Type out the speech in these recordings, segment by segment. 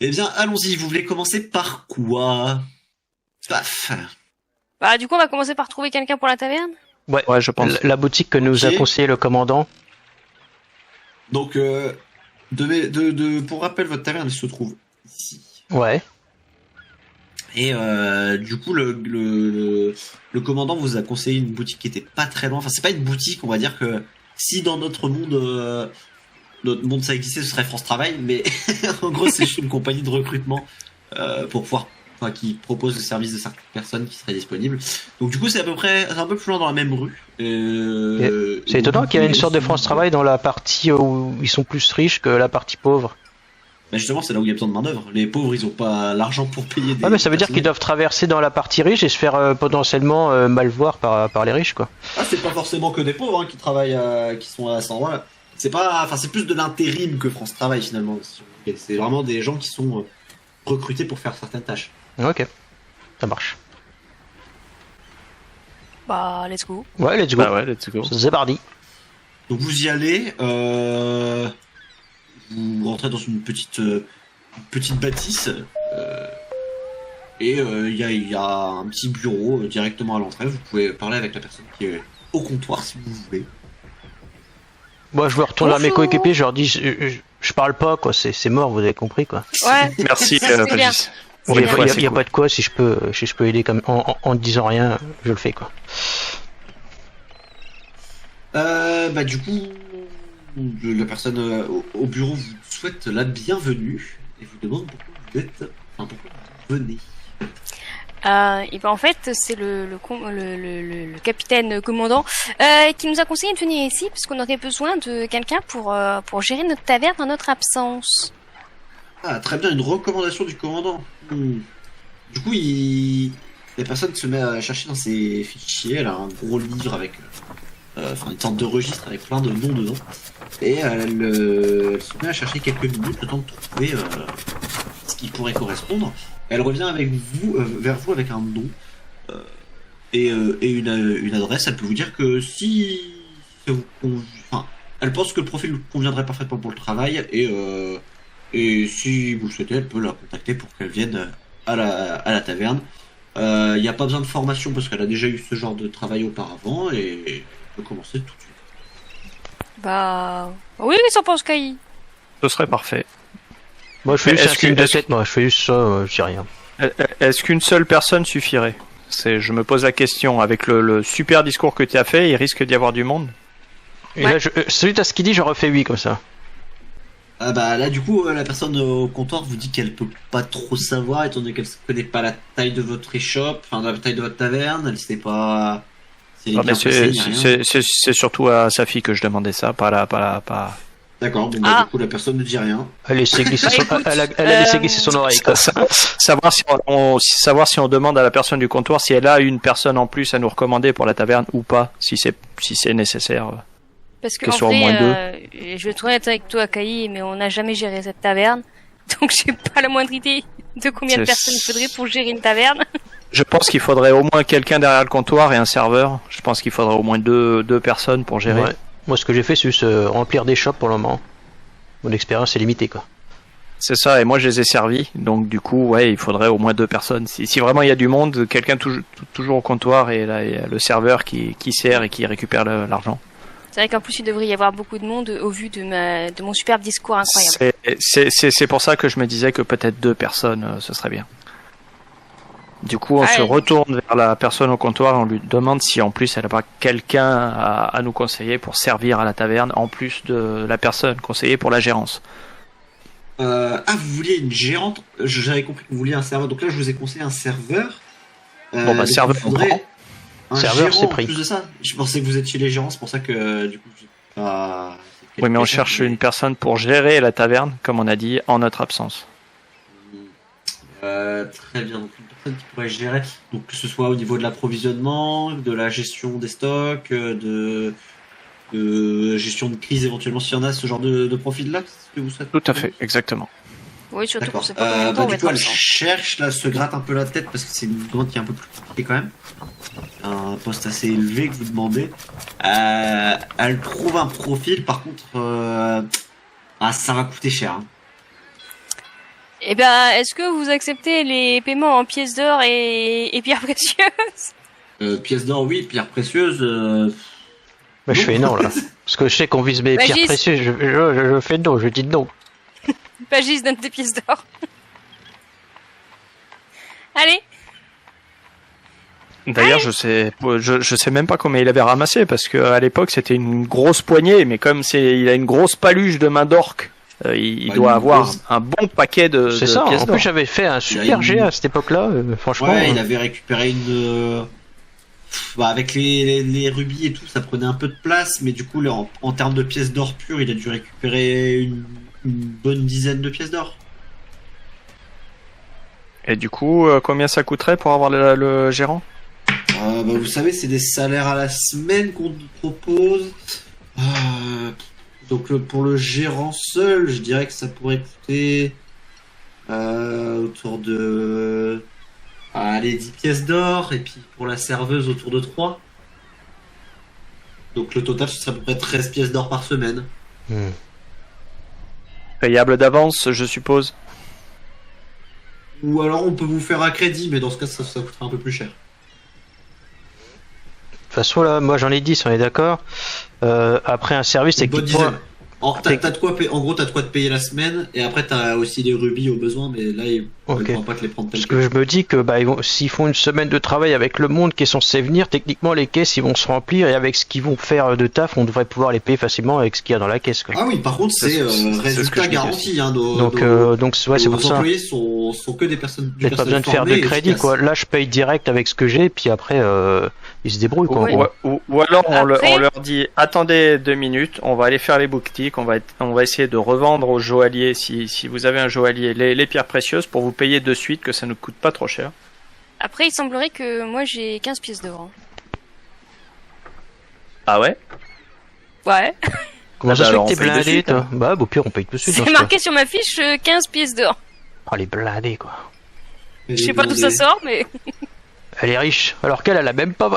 Eh bien, allons-y. Vous voulez commencer par quoi? Paf. Bah, du coup, on va commencer par trouver quelqu'un pour la taverne. Ouais, je pense. La boutique que nous a Ok. conseillé le commandant. Donc, pour rappel, votre taverne elle se trouve ici. Ouais. Et du coup, le commandant vous a conseillé une boutique qui était pas très loin. Enfin, c'est pas une boutique, on va dire que si dans notre monde ça existait, ce serait France Travail. Mais en gros, c'est juste une compagnie de recrutement pour pouvoir, enfin, qui propose le service de certaines personnes qui seraient disponibles. Donc du coup, c'est un peu plus loin dans la même rue. C'est étonnant qu'il y ait une sorte de France Travail dans la partie où ils sont plus riches que la partie pauvre. Mais justement, c'est là où il y a besoin de main d'œuvre. Les pauvres, ils ont pas l'argent pour payer des. Ouais, mais ça veut dire qu'ils personnels. doivent traverser dans la partie riche et se faire potentiellement mal voir par les riches, quoi. Ah, c'est pas forcément que des pauvres qui travaillent, qui sont à cet endroit-là. C'est pas, enfin, c'est plus de l'intérim que France Travail finalement. C'est vraiment des gens qui sont recrutés pour faire certaines tâches. Ok, ça marche. Bah, let's go. Ouais, let's go. Bah ouais, let's go. C'est parti. Donc vous y allez, vous rentrez dans une petite bâtisse, et il y a un petit bureau directement à l'entrée. Vous pouvez parler avec la personne qui est au comptoir si vous voulez. Moi, je me retourne vers mes Bonjour. coéquipiers, je leur dis, je parle pas, quoi. C'est mort, vous avez compris, quoi. Ouais. Merci, C'est bien. Patrice. Il Pour y une a, fois, y a- c'est y a cool. pas de quoi, si je peux aider comme en disant rien, je le fais, quoi. Bah du coup, la personne au bureau vous souhaite la bienvenue et vous demande pourquoi vous êtes, enfin pourquoi vous venez. Et ben en fait, c'est le capitaine commandant qui nous a conseillé de venir ici parce qu'on aurait besoin de quelqu'un pour gérer notre taverne en notre absence. Ah, très bien, une recommandation du commandant. Du coup, la personne se met à chercher dans ses fichiers. Elle a un gros livre avec, enfin, une sorte de registre avec plein de noms dedans. Et elle se met à chercher quelques minutes, le temps de trouver ce qui pourrait correspondre. Elle revient avec vous, vers vous avec un nom et une adresse. Elle peut vous dire que si ça vous enfin, elle pense que le profil vous conviendrait parfaitement pour le travail et si vous le souhaitez, elle peut la contacter pour qu'elle vienne à la taverne. Il n'y a pas besoin de formation parce qu'elle a déjà eu ce genre de travail auparavant et elle peut commencer tout de suite. Bah oui, qu'est-ce qu'on pense, Kai? Ce serait parfait. Moi, je fais Mais juste un est-ce que- signe de est-ce- tête, moi. Je fais juste ça, je dis rien. Est-ce qu'une seule personne suffirait? Je me pose la question. Avec le super discours que tu as fait, il risque d'y avoir du monde. Et Ouais. là, suite à ce qu'il dit, je refais 8 comme ça. Ah bah là du coup la personne au comptoir vous dit qu'elle peut pas trop savoir étant donné qu'elle ne connaît pas la taille de votre échoppe, enfin la taille de votre taverne, elle sait pas si elle est Non, bien mais placée, ni rien. c'est surtout à sa fille que je demandais ça, pas. D'accord, bon bah Ah. du coup la personne ne dit rien. Elle a laissé glisser Bah, son, écoute, elle a laissé glisser son oreille, quoi. Savoir si on demande à la personne du comptoir si elle a une personne en plus à nous recommander pour la taverne ou pas, si c'est nécessaire. Parce que Que en ce soit au vrai, moins je vais être honnête avec toi, Kai, mais on n'a jamais géré cette taverne, donc j'ai pas la moindre idée de combien de C'est- personnes il faudrait pour gérer une taverne. Je pense qu'il faudrait au moins quelqu'un derrière le comptoir et un serveur. Je pense qu'il faudrait au moins deux personnes pour gérer. Ouais. Moi, ce que j'ai fait, c'est juste remplir des shops pour le moment. Mon expérience est limitée, quoi. C'est ça, et moi je les ai servis, donc du coup, ouais, il faudrait au moins deux personnes. Si vraiment il y a du monde, quelqu'un toujours au comptoir et là, il y a le serveur qui sert et qui récupère l'argent. C'est vrai qu'en plus il devrait y avoir beaucoup de monde au vu de mon superbe discours incroyable. C'est pour ça que je me disais que peut-être deux personnes, ce serait bien. Du coup, on Ouais. se retourne vers la personne au comptoir et on lui demande si en plus elle n'a pas quelqu'un à nous conseiller pour servir à la taverne, en plus de la personne conseillée pour la gérance. Vous vouliez une gérante, j'avais compris que vous vouliez un serveur, donc là je vous ai conseillé un serveur. Bon, bah, donc, serveur, il faudrait on prend. un Serveur, gérant c'est en pris. plus de ça. Je pensais que vous étiez les gérants, c'est pour ça que du coup j'ai pas... Oui, mais on cherche une personne pour gérer la taverne, comme on a dit, en notre absence. Très bien, donc une personne qui pourrait gérer, donc que ce soit au niveau de l'approvisionnement, de la gestion des stocks, de gestion de crise éventuellement s'il y en a, ce genre de profil-là, c'est ce que vous souhaitez. Tout à fait, exactement. Oui, surtout D'accord. qu'on sait pas combien de temps on va Du être coup, elle absent. cherche, là, se gratte un peu la tête parce que c'est une demande qui est un peu plus compliquée quand même. Un poste assez élevé que vous demandez. Elle trouve un profil, par contre, ça va coûter cher. Hein. Eh ben, est-ce que vous acceptez les paiements en pièces d'or et pierres précieuses? Pièces d'or, oui, pierres précieuses. Bah, je fais non là. Parce que je sais qu'on vise mes Bah, pierres Gis. précieuses, je fais non, je dis non. Pagis donne des pièces d'or. Allez. D'ailleurs, je sais même pas combien il avait ramassé parce que à l'époque c'était une grosse poignée, mais comme il a une grosse paluche de main d'orque, il Bah, doit une avoir grosse- un bon paquet de C'est ça, pièces en d'or. plus j'avais fait un a super une- jet à cette époque-là, franchement. Ouais, il avait récupéré une. Bah, avec les rubis et tout, ça prenait un peu de place, mais du coup, là, en termes de pièces d'or pures, il a dû récupérer une bonne dizaine de pièces d'or. Et du coup, combien ça coûterait pour avoir le gérant? Bah, vous savez, c'est des salaires à la semaine qu'on nous propose. Donc, pour le gérant seul, je dirais que ça pourrait coûter autour de. Allez, 10 pièces d'or, et puis pour la serveuse, autour de 3. Donc, le total, ce serait à peu près 13 pièces d'or par semaine. Hmm. Payable d'avance, je suppose. Ou alors, on peut vous faire un crédit, mais dans ce cas, ça coûtera un peu plus cher. De toute façon là, moi j'en ai 10, on est d'accord. Après un service, Une bonne techniquement, dizaine. T'as de quoi en gros, t'as de quoi te payer la semaine, et après, t'as aussi des rubis au besoin, mais là, il ne Ok. pourra pas te les prendre tel parce que je me dis que bah, s'ils font une semaine de travail avec le monde qui est censé venir, techniquement les caisses ils vont se remplir et avec ce qu'ils vont faire de taf, on devrait pouvoir les payer facilement avec ce qu'il y a dans la caisse. Quoi. Ah oui, par contre, c'est C'est ce que résultat je dis garanti. Hein, Donc ouais, c'est nos pour ça. employés sont que des personnes. Peut-être pas besoin de faire de crédit quoi. Là je paye direct avec ce que j'ai, puis après ils se débrouillent quoi. en Oui. gros. Ou alors Après- on leur dit attendez 2 minutes, on va aller faire les boutiques, on va essayer de revendre aux joailliers si vous avez un joaillier les pierres précieuses pour vous payer de suite que ça ne coûte pas trop cher. Après, il semblerait que moi j'ai 15 pièces d'or. Hein. Ah ouais? Ouais. Comment ça bah se fait alors, que t'es on paye de blindé suite, toi? Bah au pire on paye tout de suite. dans C'est ce cas. marqué sur ma fiche 15 pièces d'or. Oh les blindés quoi. Je sais pas d'où ça sort, mais. Elle est riche. Alors qu'elle, elle a même pas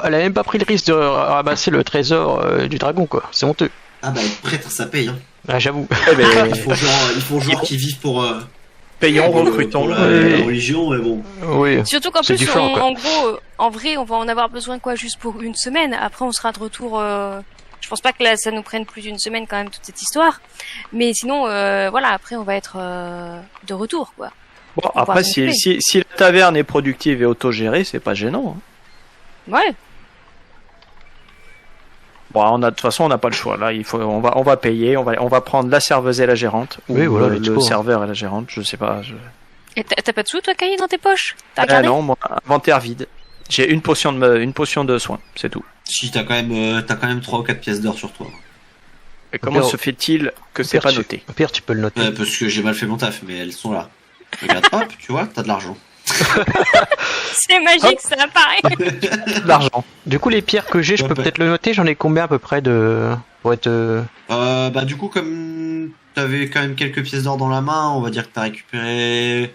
pris le risque de ramasser le trésor du dragon quoi. C'est honteux. Ah bah, être prêtre, ça paye. Hein. Ah j'avoue. Eh ben, Il faut genre qu'ils vivent pour. payons, pour recrutons. la Oui. religion, mais bon. Oui. Surtout qu'en C'est plus, du flan, quoi. en gros, en vrai, on va en avoir besoin quoi, juste pour une semaine. Après, on sera de retour. Je pense pas que là, ça nous prenne plus d'une semaine quand même toute cette histoire. Mais sinon, voilà, après, on va être de retour quoi. Bon, va après si la taverne est productive et autogérée, c'est pas gênant. Hein. Ouais. Bon, de toute façon, on n'a pas le choix. Là, on va payer, on va prendre la serveuse et la gérante. Oui, ou voilà, le let's go, hein. serveur et la gérante, je sais pas. Et t'as pas de sous, toi, Cahier, dans tes poches? T'as regardé? Non, moi, inventaire vide. J'ai une potion de soin, c'est tout. Si, t'as quand même 3 ou 4 pièces d'or sur toi. Et comment Pire, se fait-il que c'est Pire, pas tu- noté? Au pire tu peux le noter. Ouais, parce que j'ai mal fait mon taf, mais elles sont là. Regarde, hop, tu vois, t'as de l'argent. C'est magique, ça apparaît. De l'argent. Du coup les pierres que j'ai, je peux Ouais. peut-être le noter. J'en ai combien à peu près de pour être Bah, du coup, comme t'avais quand même quelques pièces d'or dans la main, on va dire que t'as récupéré.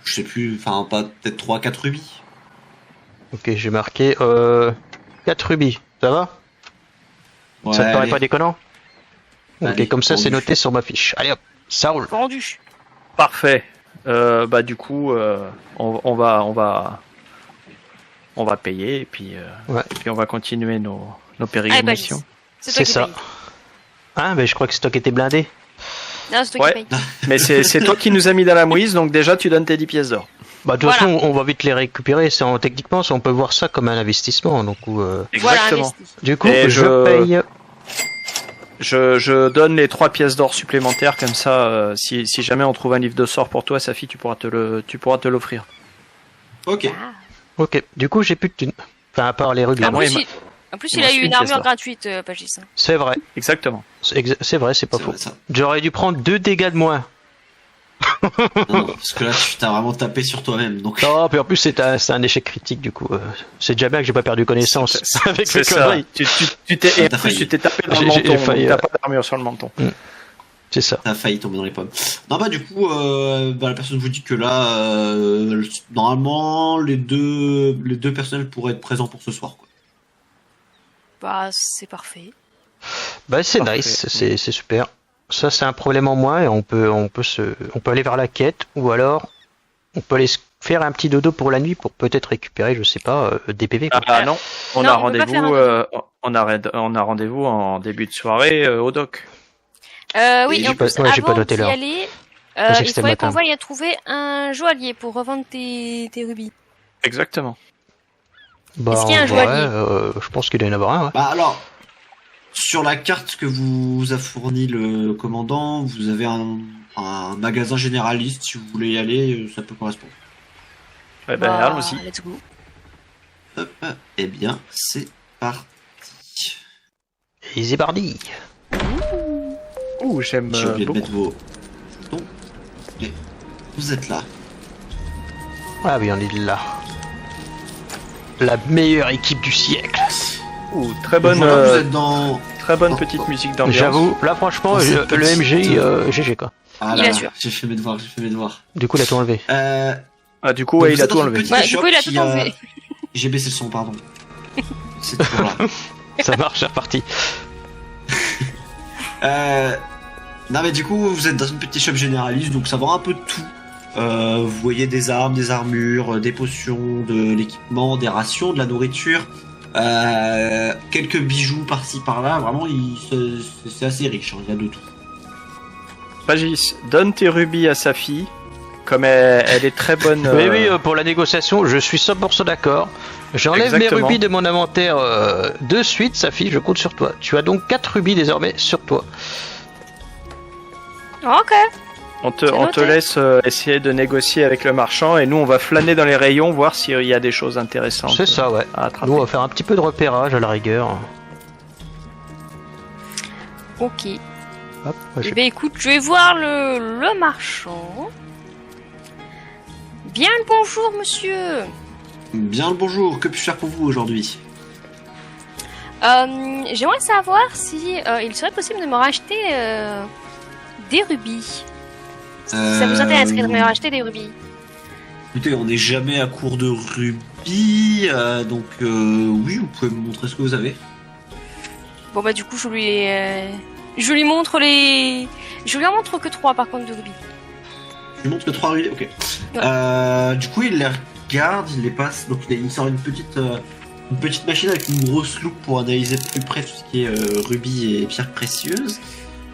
Je sais plus, enfin, pas peut-être 3-4 rubis. Ok, j'ai marqué 4 rubis. Ça va? Ça te paraît pas déconnant? Ok, Allez, comme ça c'est vendu. noté sur ma fiche. Allez hop, ça roule. Vendu. Parfait. Bah du coup, on va payer et puis Ouais. on va continuer nos Allez, pérégrinations. Pagis. C'est toi C'est qui ça. paye. Ah, mais je crois que c'est toi qui étais blindé. Non, c'est toi Ouais. qui paye. Mais c'est toi qui nous as mis dans la mouise, donc déjà tu donnes tes 10 pièces d'or. Bah, de toute façon, on va vite les récupérer. Techniquement, on peut voir ça comme un investissement. Donc, Voilà, Exactement. investi. du coup, Et je paye. Je donne les 3 pièces d'or supplémentaires comme ça. Si jamais on trouve un livre de sort pour toi, Safi, tu pourras te l'offrir. Ok. Ah. Ok, du coup, j'ai plus de thunes. Enfin, à part les rubis. Ah, moi, En plus, il il m'a a su eu une une pièce armure d'or. gratuite, Pagis. C'est vrai. Exactement. C'est vrai, c'est pas C'est faux. vrai, ça. J'aurais dû prendre 2 dégâts de moins. Non, parce que là, tu t'as vraiment tapé sur toi-même. Donc, Non, puis en plus, c'est un échec critique, du coup. C'est déjà bien que j'ai pas perdu connaissance avec C'est les ça. conneries. Tu t'es et en T'as plus failli. tu t'es tapé dans le J'ai menton. failli, Donc t'as pas d'armure sur le menton. C'est ça. t'as failli tomber dans les pommes. Non, bah, du coup, la personne vous dit que là, normalement, les deux personnels pourraient être présents pour ce soir, quoi. Bah, c'est parfait. Bah, c'est Parfait. nice, c'est super. Ça, c'est un problème en moins et on peut aller vers la quête ou alors on peut aller se faire un petit dodo pour la nuit pour peut-être récupérer, je sais pas, des PV. Quoi. Ah non, on Non, a on peut pas faire rendez-vous, on a rendez-vous en début de soirée au doc. Oui, Et et en j'ai plus, pas- ouais, j'ai pas avant noté d'y l'heure. aller, pensais que il c'était le faudrait qu'on matin. voie y trouver un joaillier pour revendre tes rubis. Exactement. Bah, Est-ce qu'il y a un en vrai, joaillier je pense qu'il doit y en avoir un. Ouais. Bah alors, sur la carte que vous a fourni le commandant, vous avez un magasin généraliste. Si vous voulez y aller, ça peut correspondre. Eh ben, Bah, allons-y. let's go. Hop, eh bien, c'est parti. Easy Bardi. Ouh, j'aime J'ai oublié de beaucoup. mettre vos jetons. Mais vous êtes là. Ah oui, on est là. La meilleure équipe du siècle. Ouh, très bonne, Voilà, vous êtes dans. très bonne petite musique d'ambiance. J'avoue, là franchement, Dans cette le petite- MG, GG quoi. Ah Il là, assure. j'ai fait mes devoirs. Du coup, il a tout enlevé. Ah, du coup, ouais, Donc, il a vous êtes tout dans une enlevé. petite Ouais, du shop coup, il a qui tout enlevé. J'ai baissé le son, pardon. C'est toujours là. Ça marche, c'est reparti. Non mais du coup vous êtes dans une petite shop généraliste donc ça vend un peu de tout. Vous voyez des armes, des armures, des potions, de l'équipement, des rations, de la nourriture, quelques bijoux par-ci par-là. Vraiment c'est assez riche, hein, il y a de tout. Pagis, donne tes rubis à sa fille. Comme elle est très bonne. Oui, oui, pour la négociation, je suis 100% d'accord. J'enlève mes Exactement. rubis de mon inventaire de suite, Safi, je compte sur toi. Tu as donc 4 rubis désormais sur toi. Ok. On te noté. laisse essayer de négocier avec le marchand et nous on va flâner dans les rayons voir s'il y a des choses intéressantes. C'est ça, ouais. À attraper. Nous, on va faire un petit peu de repérage à la rigueur. Ok. Hop, ouais, Eh ben, écoute, je vais voir le marchand. Bien le bonjour, monsieur. Bien le bonjour, que puis-je faire pour vous aujourd'hui? J'aimerais savoir si il serait possible de me racheter des rubis. Si ça vous intéresserait de me racheter des rubis. Écoutez, on n'est jamais à court de rubis, donc oui, vous pouvez me montrer ce que vous avez. Bon bah du coup je lui montre je lui en montre que 3 par contre de rubis. Je lui montre que 3 rubis, ok. Du coup, il les regarde, il les passe, donc il sort une petite machine avec une grosse loupe pour analyser de plus près tout ce qui est rubis et pierres précieuses.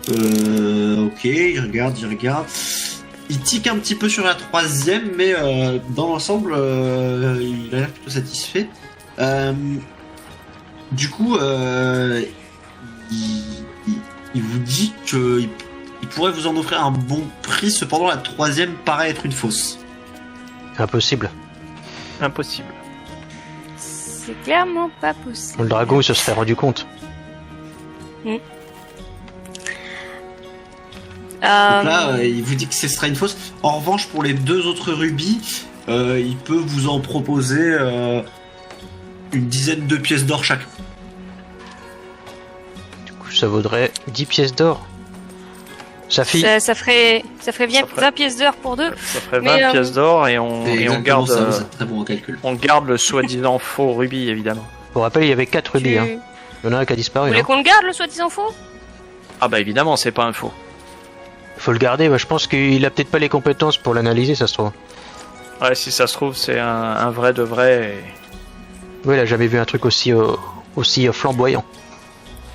Ok, il regarde. Il tique un petit peu sur la troisième, mais dans l'ensemble, il a l'air plutôt satisfait. Du coup, il vous dit qu'il pourrait vous en offrir un bon prix, cependant la troisième paraît être une fausse. impossible. Impossible. C'est clairement pas possible. Le dragon, il se serait rendu compte. Donc là, il vous dit que ce sera une fausse. En revanche, pour les 2 autres rubis, il peut vous en proposer une dizaine de pièces d'or chaque. Du coup, ça vaudrait 10 pièces d'or. Safi, Ça ferait bien Ça ferait- 20 pièces d'or pour 2. Ça ferait Mais, 20 pièces d'or et on Exactement garde, ça, vous êtes très bon en calcul. on garde le soi-disant faux rubis évidemment. pour rappel, il y avait 4 rubis. Hein. Il y en a un qui a Vous disparu. voulez Hein. qu'on le garde le soi-disant faux? Ah bah évidemment, c'est pas un faux. Faut le garder, ouais, je pense qu'il a peut-être pas les compétences pour l'analyser, ça se trouve. Ouais, si ça se trouve, c'est un vrai de vrai. Oui, il a jamais vu un truc aussi flamboyant.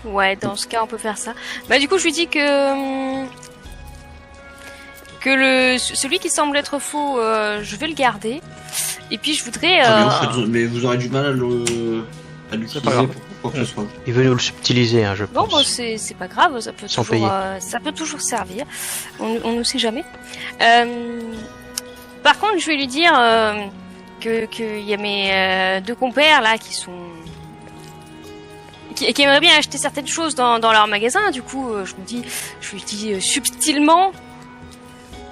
Ouais, dans ce cas, on peut faire ça. Bah, du coup, je lui dis que celui qui semble être faux, je vais le garder. Et puis, je voudrais. Mais vous aurez du mal à l'utiliser pas grave. pour quoi que ce soit. Il veut nous le subtiliser, hein, je Bon, pense. bah, c'est pas grave, ça peut Sans toujours, payer. ça peut toujours servir. On ne sait jamais. Par contre, je vais lui dire qu'il y a mes 2 compères là qui aimeraient bien acheter certaines choses dans leur magasin. Du coup, je lui dis subtilement,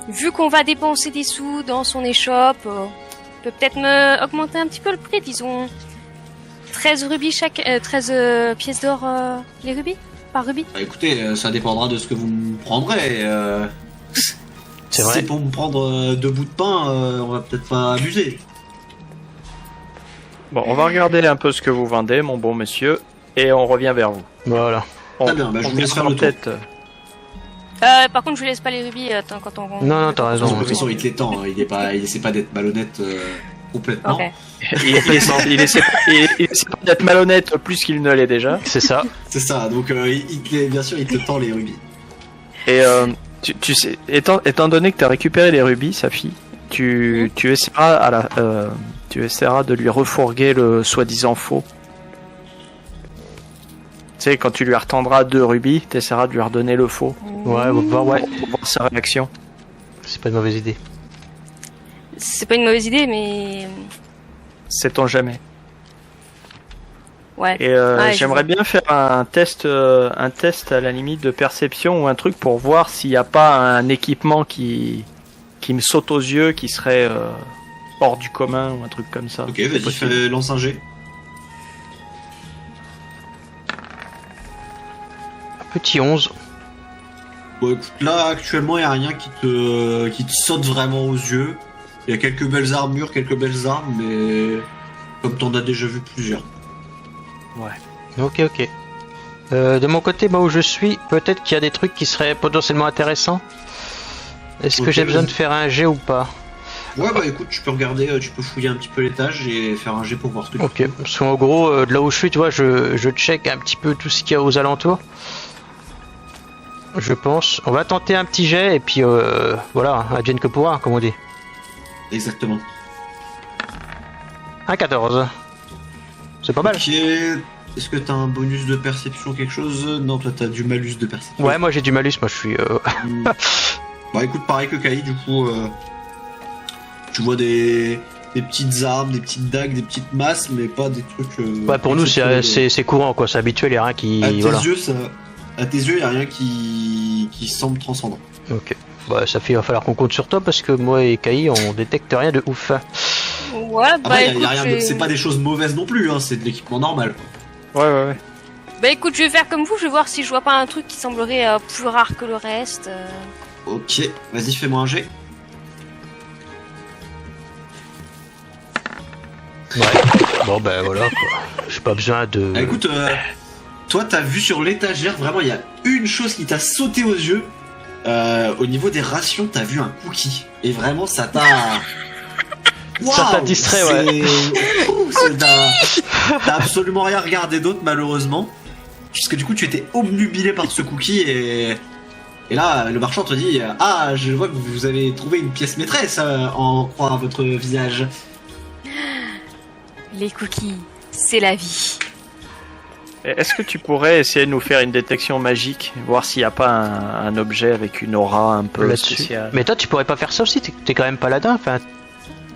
vu qu'on va dépenser des sous dans son échoppe, peut peut-être me augmenter un petit peu le prix, disons 13 rubis 13 pièces d'or les rubis par rubis. Bah, écoutez, ça dépendra de ce que vous me prendrez. C'est si vrai. c'est pour me prendre 2 bouts de pain, on va peut-être pas abuser. Bon, on va regarder un peu ce que vous vendez, mon bon monsieur, et on revient vers vous. Voilà. On, Très bien, bah, je on vous laisse viendra faire le tour. peut-être. Par contre, je laisse pas les rubis quand on. Non, t'as raison. De toute façon, il te les tend, hein. Il essaie pas d'être malhonnête complètement. Ok. Il essaie pas d'être malhonnête plus qu'il ne l'est déjà. C'est ça. C'est ça, donc bien sûr, il te tend les rubis. Et tu sais, étant donné que tu as récupéré les rubis, sa fille, tu essaieras tu essaieras de lui refourguer le soi-disant faux. Tu sais, quand tu lui retendras 2 rubis, tu essaieras de lui redonner le faux. Ouais, on va voir, ouais. Pour voir sa réaction. C'est pas une mauvaise idée. C'est pas une mauvaise idée, mais Sait-on jamais. ouais. Et Ouais, j'aimerais bien faire un test à la limite de perception ou un truc pour voir s'il n'y a pas un équipement qui me saute aux yeux, qui serait hors du commun ou un truc comme ça. Ok, vas-y, lance un jet. Petit 11. Bon, écoute, là, actuellement, il n'y a rien qui te saute vraiment aux yeux. Il y a quelques belles armures, quelques belles armes, mais comme t'en as déjà vu plusieurs. Ok. De mon côté, où je suis, peut-être qu'il y a des trucs qui seraient potentiellement intéressants. Est-ce que Ok, j'ai besoin de vas-y. faire un jet ou pas? Ouais, bah écoute, tu peux regarder, tu peux fouiller un petit peu l'étage et faire un jet pour voir ce que tu Ok, parce qu'en gros, de là où je suis, tu vois, je check un petit peu tout ce qu'il y a aux alentours. Je pense. On va tenter un petit jet et puis voilà, advienne que pourra, comme on dit. Exactement. Un 14. C'est pas mal. Ok. Est-ce que t'as un bonus de perception, quelque chose? Non, toi t'as du malus de perception. Ouais, moi j'ai du malus, moi je suis. Hmm. Bah écoute, pareil que Kai, du coup, tu vois des petites armes, des petites dagues, des petites masses, mais pas des trucs. Ouais, pour nous c'est courant quoi, c'est habituel, y a rien qui. À tes Voilà. yeux, à tes yeux, y a rien qui semble transcendant. Ok. Bah ça fait, il va falloir qu'on compte sur toi parce que moi et Kai on détecte rien de ouf. Ouais, bah Après, écoute, y a rien je... c'est pas des choses mauvaises non plus, hein, c'est de l'équipement normal. Ouais. Bah écoute, je vais faire comme vous, je vais voir si je vois pas un truc qui semblerait plus rare que le reste. Ok, vas-y, fais-moi un jet. Ouais. Bon ben voilà quoi. J'ai pas besoin de. Ah, écoute, toi, t'as vu sur l'étagère, vraiment, il y a une chose qui t'a sauté aux yeux. Au niveau des rations, t'as vu un cookie. Et vraiment, ça t'a. Ça t'a distrait, ouais. T'as absolument rien regardé d'autre, malheureusement. Puisque du coup, tu étais obnubilé par ce cookie et là, le marchand te dit: ah, je vois que vous avez trouvé une pièce maîtresse en croire à votre visage. Les cookies, c'est la vie. Est-ce que tu pourrais essayer de nous faire une détection magique, voir s'il n'y a pas un objet avec une aura un peu là-dessus. spéciale? Mais toi tu pourrais pas faire ça aussi, t'es quand même paladin, enfin.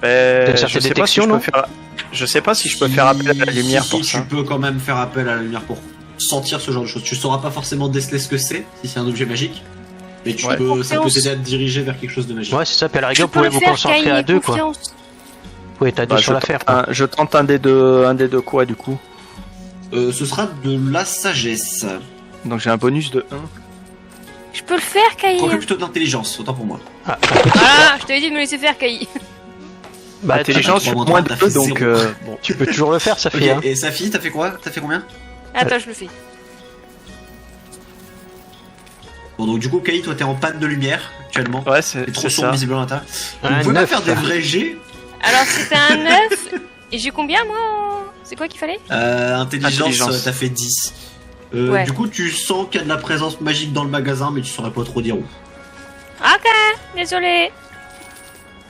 Je certaines sais pas si détections, je peux non faire. Je sais pas si je peux faire appel à la lumière pour ça. Tu peux quand même faire appel à la lumière pour sentir ce genre de choses. Tu sauras pas forcément déceler ce que c'est, si c'est un objet magique. Mais ça peut t'aider à te diriger vers quelque chose de magique. Ouais c'est ça, puis à la rigueur Tu vous pouvez peux vous le faire, concentrer Kai, à aie deux quoi. confiance. Vous pouvez t'aider sur l'affaire quoi. Je tente un des deux quoi du coup. Ce sera de la sagesse. Donc j'ai un bonus de 1. Je peux le faire, Kai. Quoique plutôt de l'intelligence, autant pour moi. Ah, Ah, je t'avais dit de me laisser faire, Kai. bah, Intelligence, je suis t'as- moins t'as de fait 2, donc zéro. bon. tu peux toujours le faire, ça Ok, fait. Hein. et sa fille, t'as fait quoi? T'as fait combien? Attends, je le fais. Bon, donc du coup, Kai, toi t'es en panne de lumière actuellement. Ouais, T'es c'est trop sombre ça. visiblement à l'intérieur. Un Vous pouvez pas 9. faire des vrais jets. Alors, c'était un 9. Et j'ai combien, moi? C'est quoi qu'il fallait? Intelligence, t'as fait 10. Ouais. Du coup, tu sens qu'il y a de la présence magique dans le magasin, mais tu saurais pas trop dire où. Ok, désolé.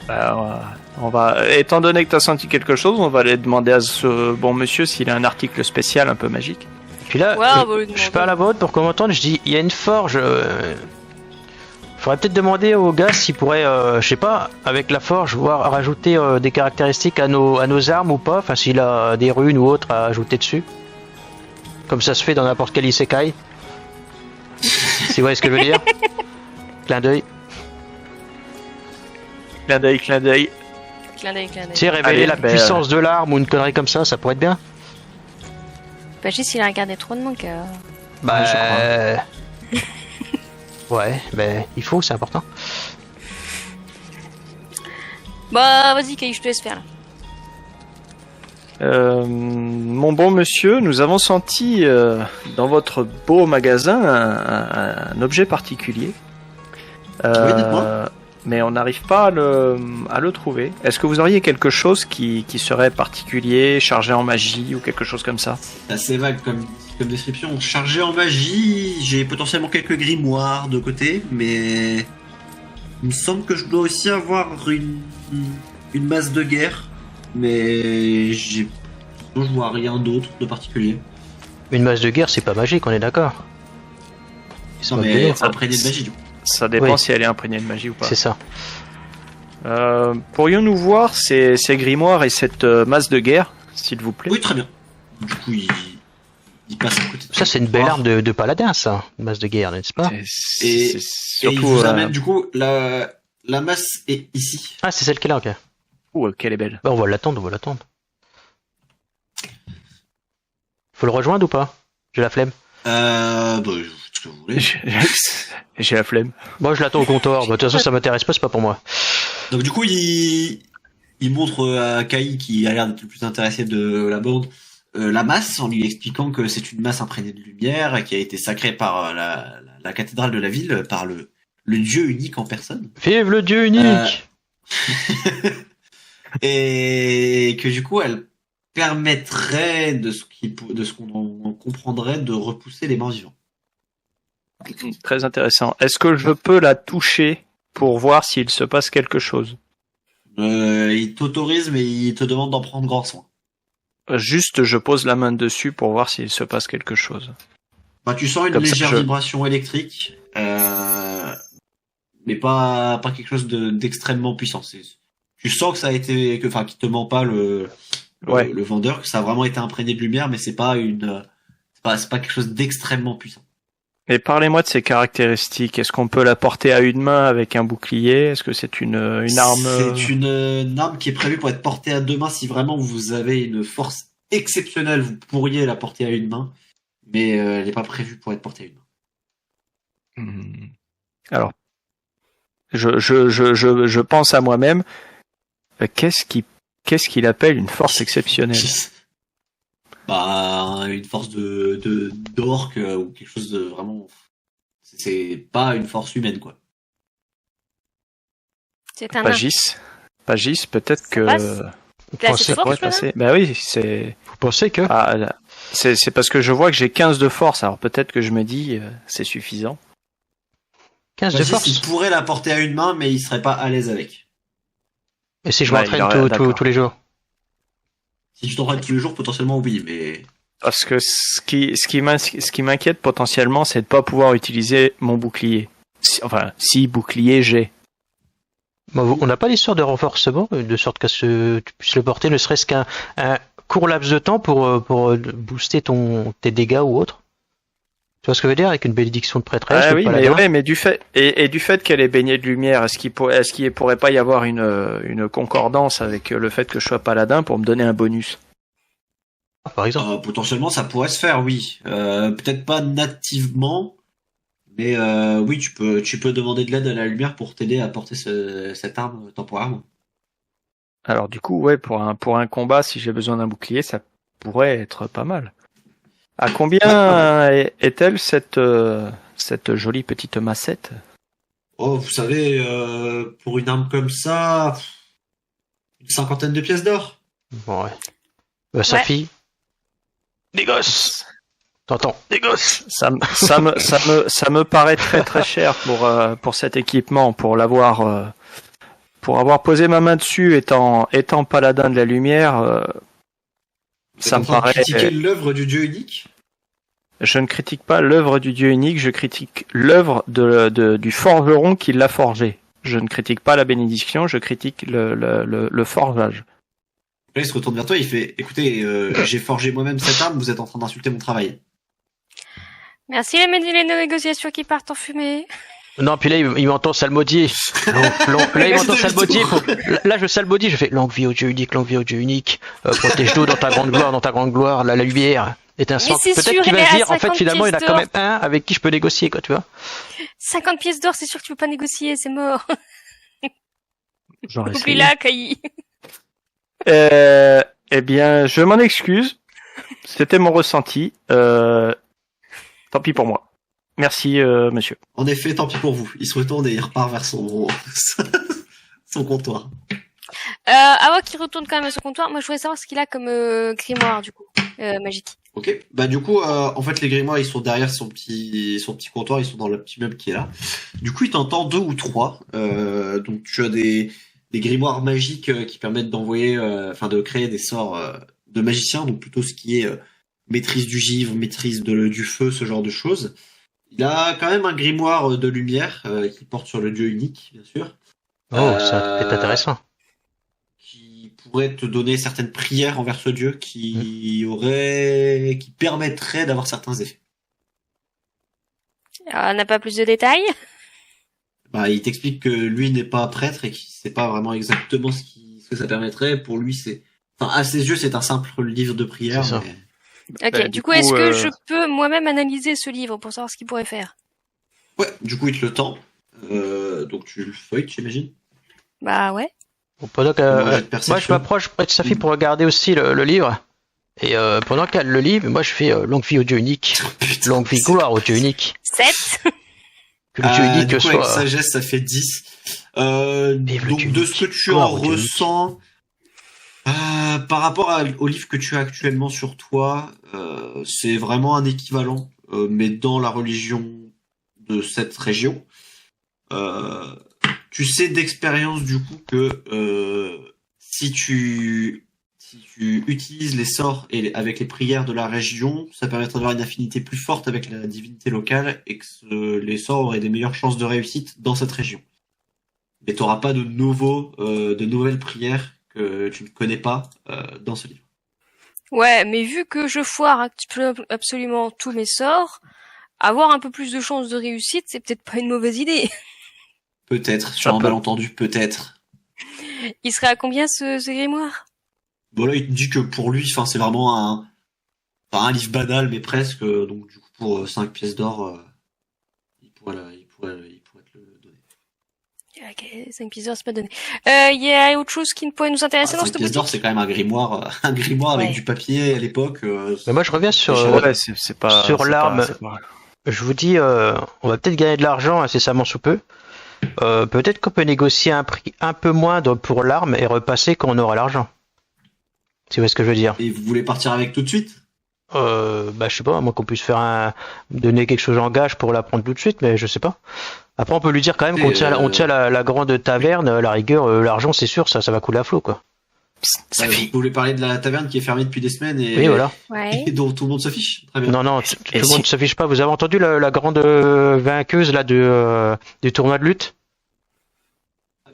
On va, étant donné que tu as senti quelque chose, on va aller demander à ce bon monsieur s'il a un article spécial un peu magique. Puis là, Ouais, on va lui je demander. parle à voix haute pour qu'on m'entende, je dis il y a une forge. Faudrait peut-être demander au gars s'il pourrait, je sais pas, avec la forge, voir rajouter des caractéristiques à nos armes ou pas, enfin s'il a des runes ou autres à ajouter dessus. Comme ça se fait dans n'importe quel isekai. Si vous voyez ce que je veux dire. Clin d'œil. Clin d'œil, clin d'œil. Clin d'œil, clin Tu d'œil. sais, révéler Allez, la ben, puissance de l'arme ou une connerie comme ça pourrait être bien. Bah, juste, il a regardé trop de mon cœur. Bah, je ouais, ben il faut, c'est important. Bah, vas-y, Kai, je te laisse faire, là. Mon bon monsieur, nous avons senti dans votre beau magasin un objet particulier. dites-moi. Mais on n'arrive pas à le trouver. Est-ce que vous auriez quelque chose qui serait particulier, chargé en magie ou quelque chose comme ça? C'est assez vague comme description. Chargé en magie, j'ai potentiellement quelques grimoires de côté, mais il me semble que je dois aussi avoir une masse de guerre, mais je vois rien d'autre de particulier. Une masse de guerre, c'est pas magique, on est d'accord. Ils sont Non, pas mais délire. imprégné de magie, du coup. Ça dépend Oui. si elle est imprégnée de magie ou pas. C'est ça. Pourrions-nous voir ces grimoires et cette masse de guerre, s'il vous plaît? Oui, très bien. Du coup, il passe à côté de Ça, c'est une belle arme de paladin, ça. Une masse de guerre, n'est-ce pas? C'est Et il surtout... vous amène, du coup, la masse est ici. Ah, c'est celle qui est là, ok. qu'elle est belle. Bah, on va l'attendre. Faut le rejoindre ou pas? J'ai la flemme. Ce que vous voulez. J'ai la flemme. Moi, je l'attends au comptoir. Bah, de toute façon, ça m'intéresse pas, c'est pas pour moi. Donc du coup, il montre à Kai, qui a l'air d'être le plus intéressé de la bande, la masse, en lui expliquant que c'est une masse imprégnée de lumière, qui a été sacrée par la cathédrale de la ville, par le dieu unique en personne. Vive le dieu unique! Et que du coup, elle permettrait, de ce qu'on en comprendrait, de repousser les morts vivants. Très intéressant. Est-ce que je peux la toucher pour voir s'il se passe quelque chose? Il t'autorise, mais il te demande d'en prendre grand soin. Juste, je pose la main dessus pour voir s'il se passe quelque chose. Bah, tu sens une Comme ça, légère vibration électrique, mais pas quelque chose d'extrêmement puissant. Tu sens que ça a été, qu'il te ment pas le vendeur, que ça a vraiment été imprégné de lumière, mais c'est pas quelque chose d'extrêmement puissant. Et parlez-moi de ses caractéristiques. Est-ce qu'on peut la porter à une main avec un bouclier? Est-ce que c'est une arme? C'est une arme qui est prévue pour être portée à deux mains. Si vraiment vous avez une force exceptionnelle, vous pourriez la porter à une main, mais elle n'est pas prévue pour être portée à une main. Alors, je pense à moi-même. Qu'est-ce qu'il appelle une force exceptionnelle? Bah, une force d'orc ou quelque chose de vraiment. C'est pas une force humaine, quoi. C'est un nain. Pagis, peut-être que. passe T'es assez ça fort, pourrait ce nain passer. Bah oui, c'est. Vous pensez que? Ah, là. C'est parce que je vois que j'ai 15 de force. Alors peut-être que je me dis, c'est suffisant. 15 de Vas-y, force? il pourrait la porter à une main, mais il serait pas à l'aise avec. Et si je Ouais, m'entraîne il aurait- d'accord. tous les jours? Si tu t'entraînes tous les jours, potentiellement oui, mais. Parce que ce qui m'inquiète potentiellement, c'est de pas pouvoir utiliser mon bouclier. Si bouclier j'ai. Bon, on n'a pas d'histoire de renforcement, de sorte qu'à tu puisses le porter, ne serait-ce qu'un court laps de temps pour booster tes dégâts ou autre. Tu vois ce que je veux dire, avec une bénédiction de prêtresse? Ah de oui, paladin. mais du fait du fait qu'elle est baignée de lumière, est-ce qu'il pourrait pas y avoir une concordance avec le fait que je sois paladin pour me donner un bonus? Par exemple. Potentiellement, ça pourrait se faire, oui. Peut-être pas nativement, mais oui, tu peux demander de l'aide à la lumière pour t'aider à porter cette arme temporairement. Alors du coup, ouais, pour un combat, si j'ai besoin d'un bouclier, ça pourrait être pas mal. À combien est-elle cette jolie petite massette? Oh, vous savez, pour une arme comme ça, une 50aine de pièces d'or. Bon, ouais. Sa fille. Des gosses. T'entends? Des gosses. Ça me paraît très très cher pour cet équipement, pour avoir posé ma main dessus, étant paladin de la lumière. Ça me paraît. Critiquer l'œuvre du dieu unique. Je ne critique pas l'œuvre du dieu unique, je critique l'œuvre du forgeron qui l'a forgé. Je ne critique pas la bénédiction, je critique le forgeage. Là, il se retourne vers toi, il fait, écoutez, j'ai forgé moi-même cette arme, vous êtes en train d'insulter mon travail. Merci les négociations qui partent en fumée. Non, puis là, il m'entend salmodier. Là, il m'entend salmodier. Là, je salmodie, je fais longue vie au dieu unique, protège-nous dans ta grande gloire, la lumière est un sang. c'est sûr, Peut-être qu'il elle va est se à dire, en fait, 50 finalement, il a pièces quand même un avec qui je peux négocier, quoi, tu vois. 50 pièces d'or, c'est sûr que tu peux pas négocier, c'est mort. J'aurais essayé. Oublie-la, Cailly. Eh bien, je m'en excuse. C'était mon ressenti. Tant pis pour moi. Merci, monsieur. En effet, tant pis pour vous. Il se retourne et il repart vers son son comptoir. Avant qu'il retourne quand même à son comptoir, moi je voudrais savoir ce qu'il a comme grimoire du coup, magique. Ok. Bah du coup, en fait, les grimoires, ils sont derrière son petit comptoir. Ils sont dans le petit meuble qui est là. Du coup, il t'entend 2 ou 3. Donc tu as des grimoires magiques qui permettent d'envoyer, enfin de créer des sorts de magicien. Donc plutôt ce qui est maîtrise du givre, maîtrise du feu, ce genre de choses. Il a quand même un grimoire de lumière qui porte sur le dieu unique, bien sûr. Oh, ça peut être intéressant. Qui pourrait te donner certaines prières envers ce dieu qui permettraient d'avoir certains effets. On n'a pas plus de détails? Bah, il t'explique que lui n'est pas prêtre et qu'il sait pas vraiment exactement ce que ça permettrait. Pour lui, à ses yeux, c'est un simple livre de prière. C'est ça. Mais... Ok, du coup, est-ce que je peux moi-même analyser ce livre pour savoir ce qu'il pourrait faire? Ouais, du coup, il te le tend. Donc tu le feuilles, j'imagine. Bah ouais. Bon, pendant que, moi, je m'approche près de sa fille pour regarder aussi le livre. Et pendant qu'elle le lit, moi je fais longue vie au dieu unique. Putain, longue vie gloire au dieu unique. 7. Que le dieu unique du coup, soit... avec sagesse, ça fait 10. Donc de ce que tu en ressens... par rapport au livre que tu as actuellement sur toi, c'est vraiment un équivalent, mais dans la religion de cette région. Tu sais d'expérience du coup que si tu utilises les sorts avec les prières de la région, ça permettra d'avoir une affinité plus forte avec la divinité locale et que les sorts auraient des meilleures chances de réussite dans cette région. Mais tu n'auras pas de nouvelles prières que tu ne connais pas dans ce livre. Ouais, mais vu que je foire absolument tous mes sorts, avoir un peu plus de chances de réussite, c'est peut-être pas une mauvaise idée. Peut-être, sur un malentendu, peut-être. Il serait à combien ce grimoire? Bon là, il te dit que pour lui, c'est vraiment un livre banal, mais presque. Donc du coup, pour 5 pièces d'or, il pourrait te le donner. Ok, 5 pièces d'or, c'est pas donné. Il y a autre chose qui pourrait nous intéresser dans cette 5 pièces boutique? d'or, c'est quand même un grimoire avec du papier à l'époque. Mais moi je reviens sur c'est pas sur l'arme. pas... Je vous dis, on va peut-être gagner de l'argent incessamment sous peu. Peut-être qu'on peut négocier un prix un peu moindre pour l'arme et repasser quand on aura l'argent. Tu vois ce que je veux dire? Et vous voulez partir avec tout de suite? Bah je sais pas, moi qu'on puisse donner quelque chose en gage pour la prendre tout de suite, mais je sais pas. Après on peut lui dire quand même qu'on tient la grande taverne, à la rigueur, l'argent c'est sûr, ça va couler à flot quoi. Vous voulez parler de la taverne qui est fermée depuis des semaines et, oui, voilà. Ouais. Et dont tout le monde se fiche? Très bien. Non, tout le monde se fiche pas. Vous avez entendu la grande vainqueuse là du tournoi de lutte?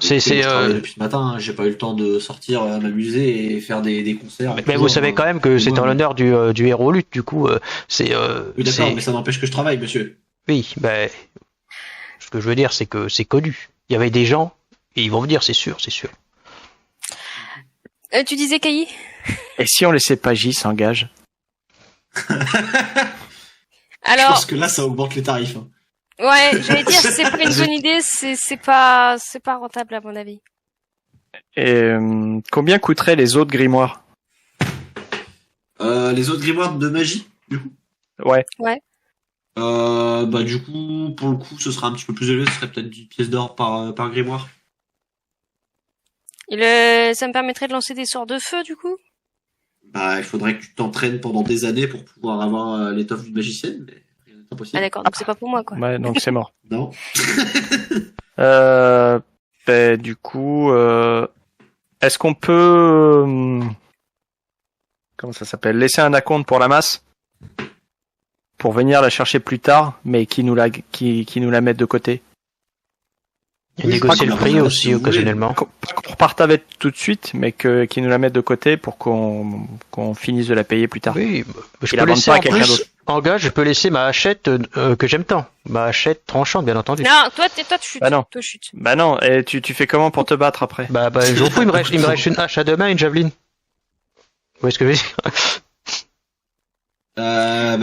Je travaille depuis ce matin, j'ai pas eu le temps de sortir m'amuser et faire des concerts. Mais vous savez quand même que c'est en l'honneur du héros lutte, du coup, c'est... Oui, d'accord, mais ça n'empêche que je travaille, monsieur. Oui, ce que je veux dire, c'est que c'est connu. Il y avait des gens, et ils vont venir, c'est sûr. Tu disais, Cailly? Et si on laissait Pagis s'engage? Je pense que là, ça augmente les tarifs. Hein. Ouais, j'allais dire, c'est pas une bonne idée, c'est pas rentable à mon avis. Et combien coûteraient les autres grimoires? Les autres grimoires de magie, du coup? Ouais. Du coup, pour le coup, ce sera un petit peu plus élevé, ce serait peut-être 10 pièces d'or par grimoire. Et ça me permettrait de lancer des sorts de feu, du coup? Il faudrait que tu t'entraînes pendant des années pour pouvoir avoir l'étoffe d'une magicienne, mais rien n'est impossible. Ah d'accord, donc c'est pas pour moi, quoi. Ouais, donc c'est mort. Non. Du coup, est-ce qu'on peut... comment ça s'appelle? Laisser un acompte pour la masse? Pour venir la chercher plus tard, mais qui nous la mette de côté? Et négocier le prix aussi, occasionnellement. Qu'on reparte avec tout de suite, mais qui nous la mette de côté pour qu'on finisse de la payer plus tard. Oui, je peux laisser en gage, je peux laisser ma hachette que j'aime tant. Ma hachette tranchante, bien entendu. Non, toi, tu chutes. Bah non. Toi, chute. Bah non, et tu fais comment pour te battre après? Je m'en fous, il me reste une hache à deux mains et une javeline. Vous voyez ce que je veux dire?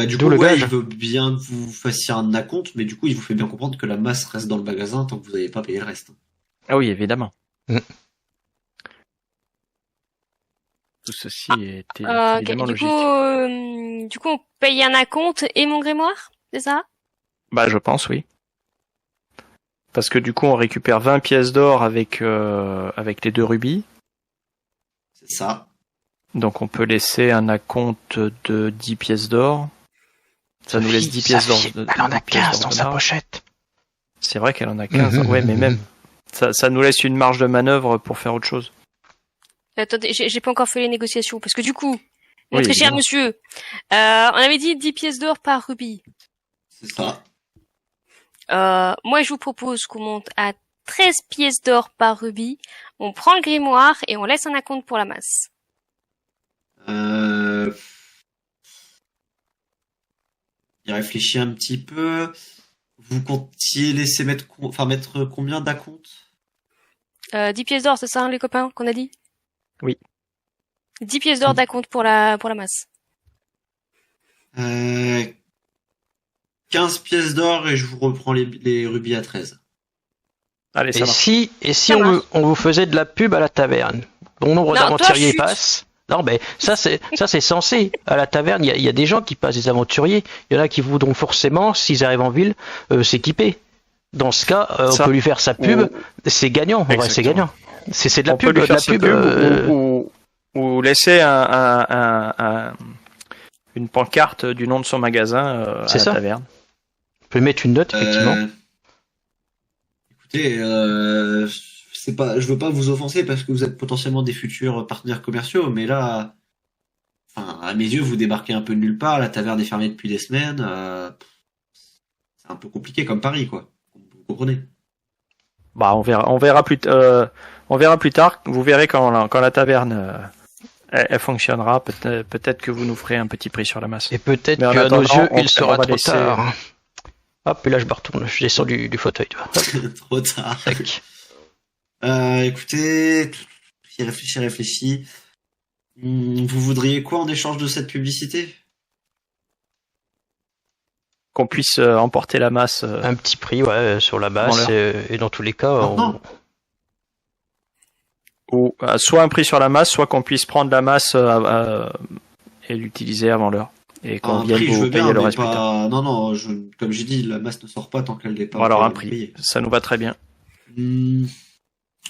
Du coup, il veut bien que vous fassiez un acompte, mais du coup, il vous fait bien comprendre que la masse reste dans le magasin tant que vous n'avez pas payé le reste. Ah oui, évidemment. Tout ceci était évidemment logique. Du coup, on paye un acompte et mon grimoire, c'est ça? Bah, je pense, oui. Parce que du coup, on récupère 20 pièces d'or avec les 2 rubis. C'est ça. Donc, on peut laisser un acompte de 10 pièces d'or. Ça nous laisse 10 pièces d'or. Elle en a 15 dans sa pochette. C'est vrai qu'elle en a 15. Ouais, mais même. Ça nous laisse une marge de manœuvre pour faire autre chose. Attendez, j'ai pas encore fait les négociations, parce que du coup, Oui, très cher évidemment. monsieur, on avait dit 10 pièces d'or par rubis. C'est ça. Moi, je vous propose qu'on monte à 13 pièces d'or par rubis, on prend le grimoire et on laisse un acompte pour la masse. Il réfléchit un petit peu. Vous comptiez laisser mettre combien d'acompte? 10 pièces d'or, c'est ça, hein, les copains, qu'on a dit? Oui. 10 pièces d'or d'acompte pour la masse. 15 pièces d'or et je vous reprends les rubis à 13. Allez, ça Et marche. si Ça marche. on vous faisait de la pub à la taverne, bon nombre Non, d'aventuriers toi, chut. passent. Non, mais ça c'est censé. À la taverne, il y a des gens qui passent, des aventuriers. Il y en a qui voudront forcément, s'ils arrivent en ville, s'équiper. Dans ce cas, on Ça. peut lui faire sa pub. Ou- C'est gagnant. En vrai, c'est Exactement. gagnant. C'est de la On peut pub, lui de faire la sa pub. ou laisser une pancarte du nom de son magasin à C'est la ça. taverne. On peut mettre une note, effectivement. Écoutez, je veux pas vous offenser parce que vous êtes potentiellement des futurs partenaires commerciaux, mais là, enfin, à mes yeux, vous débarquez un peu de nulle part. La taverne est fermée depuis des semaines. C'est un peu compliqué comme pari, quoi. Vous comprenez? Bah, on verra plus tard. Vous verrez quand la taverne elle fonctionnera. Peut-être que vous nous ferez un petit prix sur la masse. Et peut-être Mais en qu'à nos attendant, yeux, on il sera va trop laisser- tard. Hop, et là je me retourne. Je descends du fauteuil. Tu vois. Hop, Trop tard. tac. Écoutez, réfléchis. Vous voudriez quoi en échange de cette publicité? Qu'on puisse emporter la masse. Un petit prix, ouais, sur la base. Dans Et dans tous les cas, Maintenant Ou soit un prix sur la masse, soit qu'on puisse prendre la masse et l'utiliser avant l'heure. Et qu'on Un vienne prix, je vous veux payer bien, le mais reste plus tard. pas. Non, comme j'ai dit, la masse ne sort pas tant qu'elle n'est pas. Bon, alors un payée. prix. Ça nous va très bien.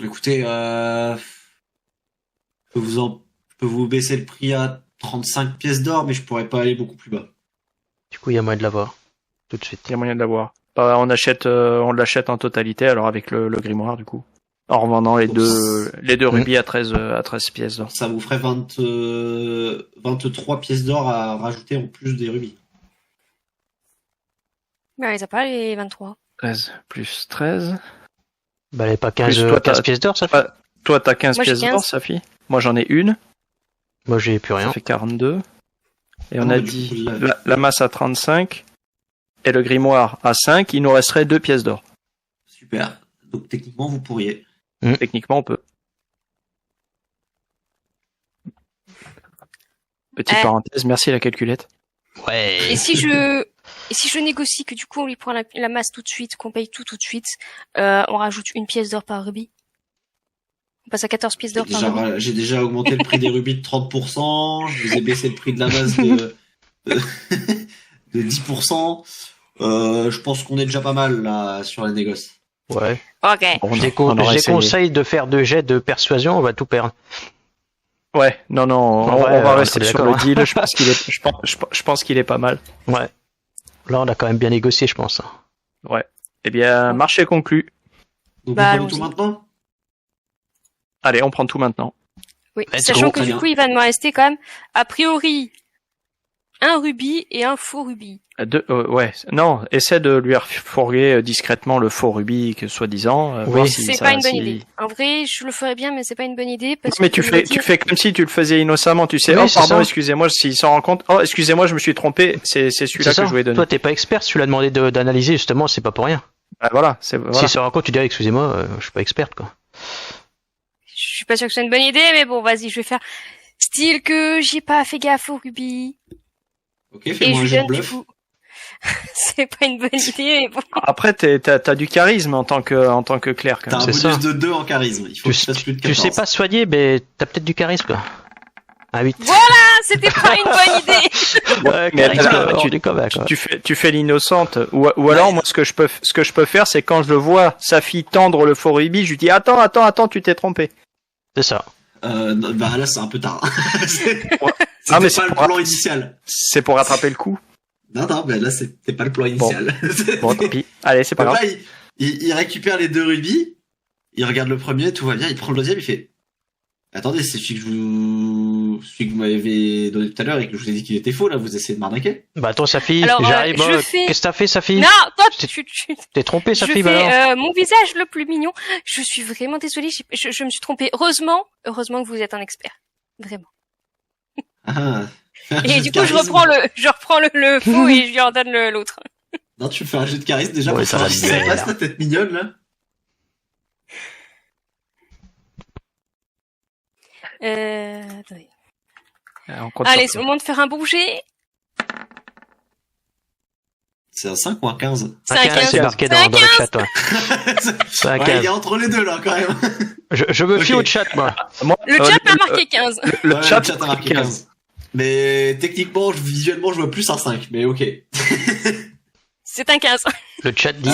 Écoutez, je peux vous baisser le prix à 35 pièces d'or, mais je pourrais pas aller beaucoup plus bas. du coup, il y a moyen de l'avoir. Tout de suite. Il y a moyen de l'avoir. On l'achète en totalité, alors avec le grimoire du coup. En revendant les deux rubis à 13 pièces d'or. Ça vous ferait 23 pièces d'or à rajouter en plus des rubis. Mais ils a pas les 23. 13 plus 13. Bah, elle est pas 15, Plus toi, 15 t'as- pièces d'or, ça fait. Ah, toi, t'as 15 Moi, j'ai pièces 15. d'or, Safi. Moi, j'en ai une. Moi, j'ai plus rien. Ça fait 42. Et Ah on non, a mais du dit coup, la masse à 35 et le grimoire à 5. Il nous resterait 2 pièces d'or. Super. Donc techniquement, vous pourriez. Techniquement, on peut. Petite parenthèse, merci la calculette. Ouais. Et si je négocie que du coup on lui prend la masse tout de suite, qu'on paye tout de suite, on rajoute une pièce d'or par rubis. On passe à 14 pièces d'or par rubis. J'ai déjà augmenté le prix des rubis de 30%. Je vous ai baissé le prix de la masse de 10%. Je pense qu'on est déjà pas mal là sur les négoces. Ouais. Ok. On Je aura essayé. déconseille de faire de jet de persuasion, on va tout perdre. Ouais, non, En on vrai, va on rester est sur d'accord, le deal. Je pense qu'il est, je pense qu'il est pas mal. Ouais. Là, on a quand même bien négocié, je pense. Ouais. Eh bien, marché conclu. Donc Bah, vous prenez tout allons-y. maintenant? Allez, on prend tout maintenant. Oui. Let's Sachant go, que très du bien. coup il va me rester quand même a priori un rubis et un faux rubis. Ouais, non, essaie de lui refourguer discrètement le faux rubis, que soi-disant. Oui. Voir si C'est ça- pas une bonne si- idée. En vrai, je le ferais bien, mais c'est pas une bonne idée parce Non, mais que tu fais comme si tu le faisais innocemment, tu sais. Oui, Oh, c'est pardon, ça. excusez-moi, s'il s'en rend compte. Oh, excusez-moi, je me suis trompé. C'est celui-là C'est que ça. je voulais donner. Toi, t'es pas expert, si tu l'as demandé d'analyser, justement, c'est pas pour rien. Ah, voilà, voilà. S'il se rend compte, tu dirais, excusez-moi, je suis pas experte, quoi. je suis pas sûre que c'est une bonne idée, mais bon, vas-y, je vais faire style que j'ai pas fait gaffe au rubis Ok, et fais-moi je un lui jeu de donne du bluff. coup. C'est pas une bonne idée, mais bon. Après, t'as du charisme en tant que clerc. quand T'as même. un C'est bonus ça. de 2 en charisme. Il faut que tu fasses plus de Tu 14. sais pas soigner, mais t'as peut-être du charisme, quoi. Un 8. Ah, c'était pas une bonne idée. Ouais, Mais attends, tu fais l'innocente. Ou alors, moi, ce que je peux faire, c'est quand je le vois, sa fille tendre le faux rubis, je lui dis, attends, tu t'es trompé. C'est ça. Bah là, c'est un peu tard. C'était mais pas le plan initial. C'est pour rattraper le coup. Non, mais là, c'était pas le plan initial. Bon, tant pis. Allez, c'est pas grave. Là, il récupère les 2 rubis, il regarde le premier, tout va bien, il prend le deuxième, il fait attendez, c'est celui que vous m'avez donné tout à l'heure et que je vous ai dit qu'il était faux, là, vous essayez de m'arnaquer. Bah, toi, sa fille, Alors, j'arrive. qu'est-ce que t'as fait, sa fille? Non, toi, T'es trompé, sa je fille, fais alors? mon visage le plus mignon. Je suis vraiment désolée, je me suis trompée. Heureusement que vous êtes un expert. Vraiment. Ah. Et du coup, je reprends le faux et je lui en donne l'autre. Non, tu me fais un jet de charisme déjà Ouais, pour ça savoir va si ça bien, passe là. ta tête mignonne, là. Attendez. On compte Allez, sur c'est toi. le moment de faire un bouger. C'est un 5 ou un 15? C'est un 15. C'est marqué C'est un dans le chat, toi. C'est un Ouais, 15. il est entre les deux, là, quand même. Je me fie Ok. au chat, moi. Moi, Le chat m'a marqué 15. Le Ouais, chat a marqué 15. Mais techniquement, visuellement, je vois plus un 5, mais ok. C'est un 15. Le chat dit.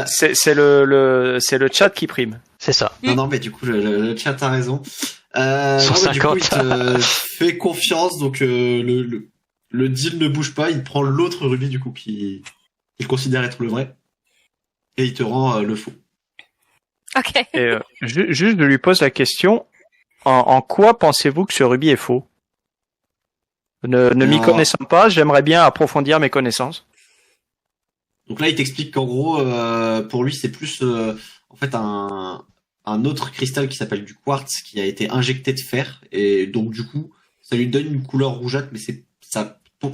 C'est le chat qui prime. C'est ça. Non, mais du coup, le chat a raison. Non, mais du coup, 150. il te fait confiance, donc le deal ne bouge pas, il prend l'autre rubis, du coup, qu'il considère être le vrai, et il te rend le faux. Ok. Et, juste, je lui pose la question, en quoi pensez-vous que ce rubis est faux? Ne m'y Alors- connaissant pas, j'aimerais bien approfondir mes connaissances. Donc là, il t'explique qu'en gros, pour lui, c'est plus en fait un autre cristal qui s'appelle du quartz qui a été injecté de fer, et donc du coup, ça lui donne une couleur rougeâtre, mais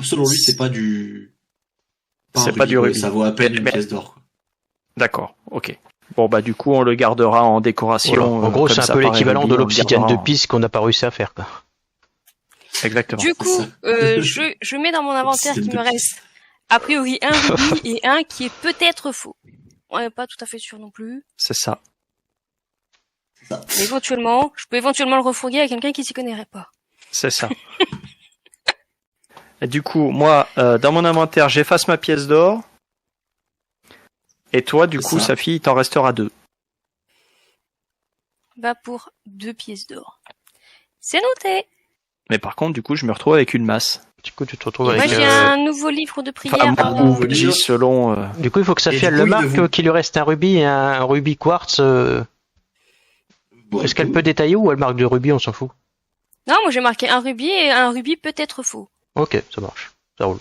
selon lui, c'est pas du C'est un pas du quoi, rubis. ça vaut à peine une Mais- pièce d'or, quoi. D'accord, ok. Bon bah du coup on le gardera en décoration. Voilà. En gros, comme c'est un ça peu paraît l'équivalent rubis, de on le l'obsidienne de gardera en- piste qu'on n'a pas réussi à faire, quoi. Exactement. Du coup, ça. je mets dans mon inventaire C'est qu'il me de- reste a priori un rubis et un qui est peut-être faux. On n'est pas tout à fait sûr non plus. C'est ça. Mais éventuellement, je peux éventuellement le refourguer à quelqu'un qui s'y connaîtrait pas. C'est ça. Et du coup, moi, dans mon inventaire, j'efface ma pièce d'or. Et toi, du C'est coup, ça. sa fille, il t'en restera 2. Va pour 2 pièces d'or. C'est noté. Mais par contre, du coup, je me retrouve avec une masse. Du coup, tu te retrouves Moi, avec. j'ai un nouveau livre de prière. Enfin, Ah, moi, nouveau ou livre. J selon... Du coup, il faut que Et Safi du elle coup, le il marque vous- qu'il lui reste un rubis et un rubis quartz. Bon, Est-ce qu'elle peut détailler ou elle marque de rubis, on s'en fout? Non, moi j'ai marqué un rubis et un rubis peut-être faux. Ok, ça marche. Ça roule.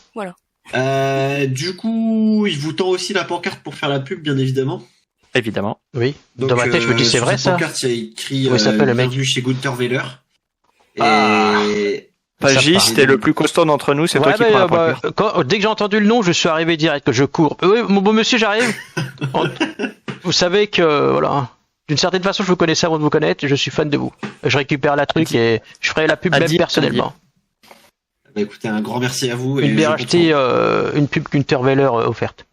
Du coup, il vous tend aussi la pancarte pour faire la pub, bien évidemment. Évidemment. Oui. Donc, Dans ma tête, je me dis, c'est sur vrai, cette ça? pancarte, il y a écrit Comment il s'appelle, le mec? bienvenue chez Gunther Weiler. Ah. Et Pagis, Ça t'es le plus costaud d'entre nous, c'est Ouais, toi qui prends la bah, pancarte. dès que j'ai entendu le nom, je suis arrivé direct, que je cours. Oui, mon bon monsieur, j'arrive. Vous savez que, voilà. D'une certaine façon, je vous connaissais avant de vous connaître, je suis fan de vous. Je récupère la truc et je ferai la pub même Adi, personnellement. bah, écoutez, un grand merci à vous. Une et bien je acheté comprends. une pub Gunther Weiler offerte.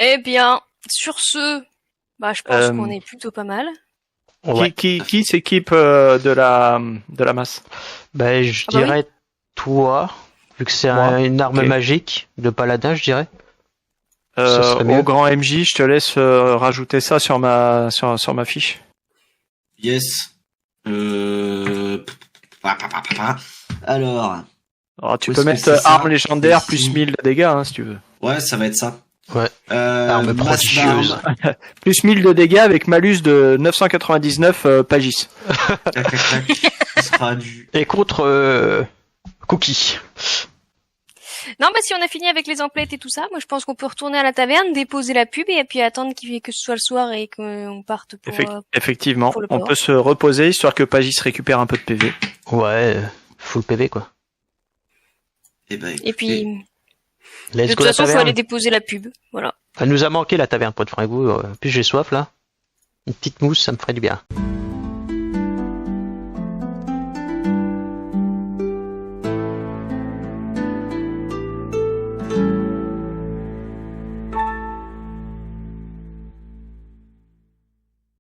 Eh bien, sur ce, bah je pense qu'on est plutôt pas mal. Ouais. Qui s'équipe de la masse? Ben, je Ah bah dirais toi, vu que c'est Moi, une arme ok. magique de paladin, je dirais. Ce serait mieux. Au grand MJ, je te laisse rajouter ça sur ma fiche. Yes. Alors, Alors, tu Où peux est-ce que mettre c'est ça arme légendaire Ici. plus 1000 de dégâts, hein, si tu veux. ouais, ça va être ça. Ouais. Arme masse prodigieuse. d'armes. Plus 1000 de dégâts avec malus de 999 Pagis. Clac, clac, clac. Ce sera du. Et contre Cookie. Non, bah si on a fini avec les emplettes et tout ça, moi je pense qu'on peut retourner à la taverne, déposer la pub et puis attendre que ce soit le soir et qu'on parte pour... Effectivement, pour le on port. peut se reposer histoire que Pagis récupère un peu de PV. Ouais, full PV quoi. Eh ben, Et puis, écoutez, de Let's toute go la façon, faut taverne. aller déposer la pub. Voilà. Elle nous a manqué la taverne pour être franc avec vous. En plus j'ai soif là. Une petite mousse, ça me ferait du bien.